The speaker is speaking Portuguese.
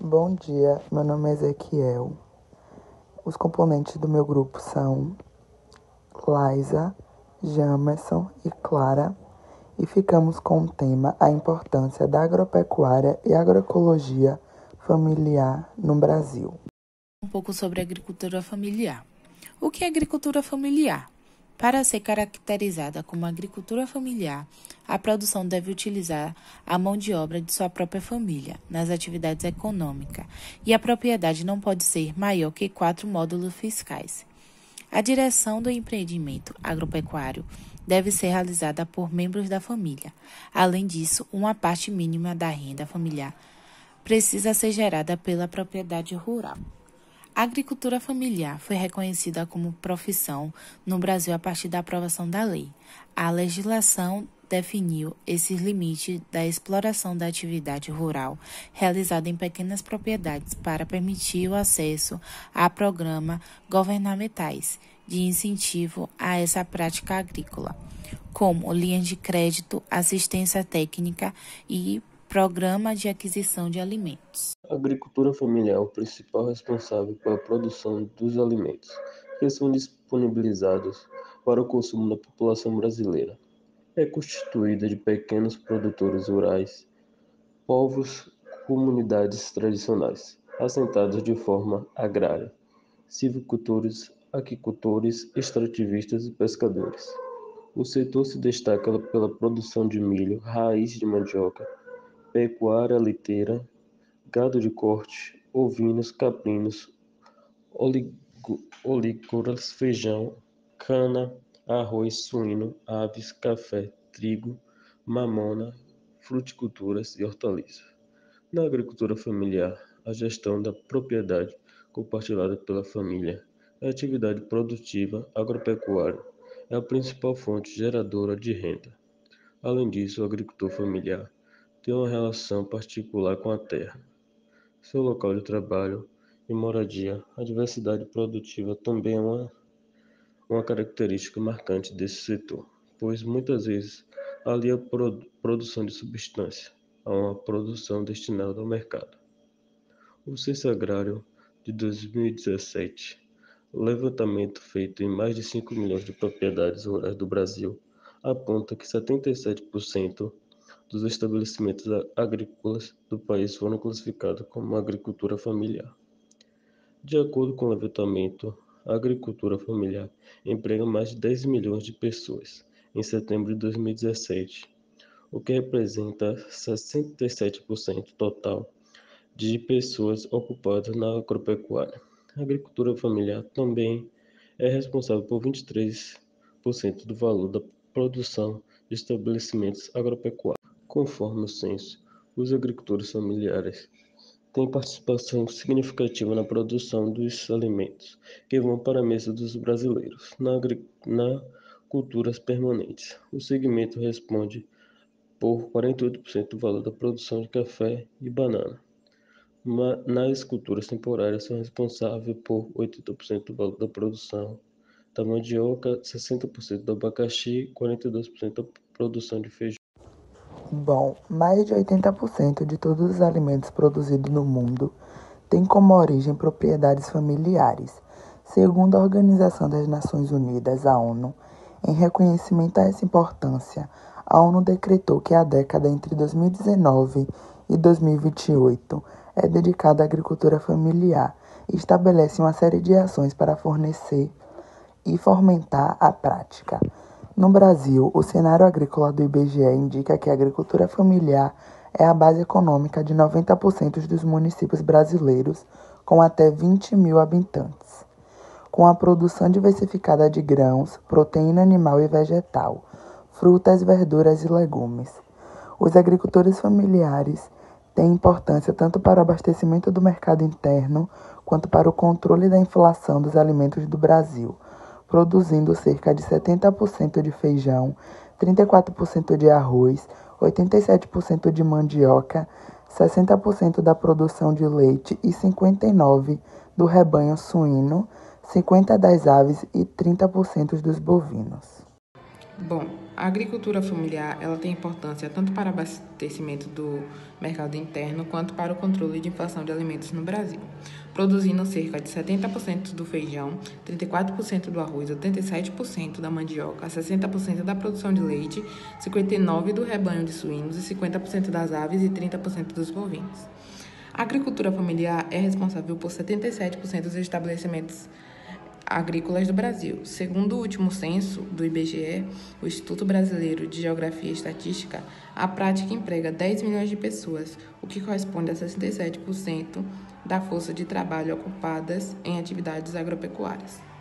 Bom dia, meu nome é Ezequiel. Os componentes do meu grupo são Laisa, Jamerson e Clara, e ficamos com o tema A importância da agropecuária e agroecologia familiar no Brasil. Um pouco sobre agricultura familiar. O que é agricultura familiar? Para ser caracterizada como agricultura familiar, a produção deve utilizar a mão de obra de sua própria família nas atividades econômicas e a propriedade não pode ser maior que 4 módulos fiscais. A direção do empreendimento agropecuário deve ser realizada por membros da família. Além disso, uma parte mínima da renda familiar precisa ser gerada pela propriedade rural. A agricultura familiar foi reconhecida como profissão no Brasil a partir da aprovação da lei. A legislação definiu esses limites da exploração da atividade rural realizada em pequenas propriedades para permitir o acesso a programas governamentais de incentivo a essa prática agrícola, como linhas de crédito, assistência técnica e programa de aquisição de alimentos. A agricultura familiar é o principal responsável pela produção dos alimentos, que são disponibilizados para o consumo da população brasileira. É constituída de pequenos produtores rurais, povos, comunidades tradicionais, assentados de forma agrária, silvicultores, aquicultores, extrativistas e pescadores. O setor se destaca pela produção de milho, raiz de mandioca, pecuária leiteira, gado de corte, ovinos, caprinos, olícoras, feijão, cana, arroz, suíno, aves, café, trigo, mamona, fruticulturas e hortaliças. Na agricultura familiar, a gestão da propriedade compartilhada pela família, a atividade produtiva agropecuária é a principal fonte geradora de renda. Além disso, o agricultor familiar tem uma relação particular com a terra, seu local de trabalho e moradia. A diversidade produtiva também é uma característica marcante desse setor, pois muitas vezes alia a produção de substância a uma produção destinada ao mercado. O Censo Agrário de 2017, levantamento feito em mais de 5 milhões de propriedades rurais do Brasil, aponta que 77% dos estabelecimentos agrícolas do país foram classificados como agricultura familiar. De acordo com o levantamento, a agricultura familiar emprega mais de 10 milhões de pessoas em setembro de 2017, o que representa 67% total de pessoas ocupadas na agropecuária. A agricultura familiar também é responsável por 23% do valor da produção de estabelecimentos agropecuários. Conforme o censo, os agricultores familiares têm participação significativa na produção dos alimentos que vão para a mesa dos brasileiros. Na culturas permanentes, o segmento responde por 48% do valor da produção de café e banana. Nas culturas temporárias são responsáveis por 80% do valor da produção da mandioca, 60% do abacaxi e 42% da produção de feijão. Bom, mais de 80% de todos os alimentos produzidos no mundo têm como origem propriedades familiares. Segundo a Organização das Nações Unidas, a ONU, em reconhecimento a essa importância, a ONU decretou que a década entre 2019 e 2028 é dedicada à agricultura familiar e estabelece uma série de ações para fornecer e fomentar a prática. No Brasil, o cenário agrícola do IBGE indica que a agricultura familiar é a base econômica de 90% dos municípios brasileiros com até 20 mil habitantes, com a produção diversificada de grãos, proteína animal e vegetal, frutas, verduras e legumes. Os agricultores familiares têm importância tanto para o abastecimento do mercado interno quanto para o controle da inflação dos alimentos do Brasil, produzindo cerca de 70% de feijão, 34% de arroz, 87% de mandioca, 60% da produção de leite e 59% do rebanho suíno, 50% das aves e 30% dos bovinos. Bom, A agricultura familiar ela tem importância tanto para o abastecimento do mercado interno quanto para o controle de inflação de alimentos no Brasil, produzindo cerca de 70% do feijão, 34% do arroz, 87% da mandioca, 60% da produção de leite, 59% do rebanho de suínos e 50% das aves e 30% dos bovinos. A agricultura familiar é responsável por 77% dos estabelecimentos agrícolas do Brasil. Segundo o último censo do IBGE, o Instituto Brasileiro de Geografia e Estatística, a prática emprega 10 milhões de pessoas, o que corresponde a 67% da força de trabalho ocupadas em atividades agropecuárias.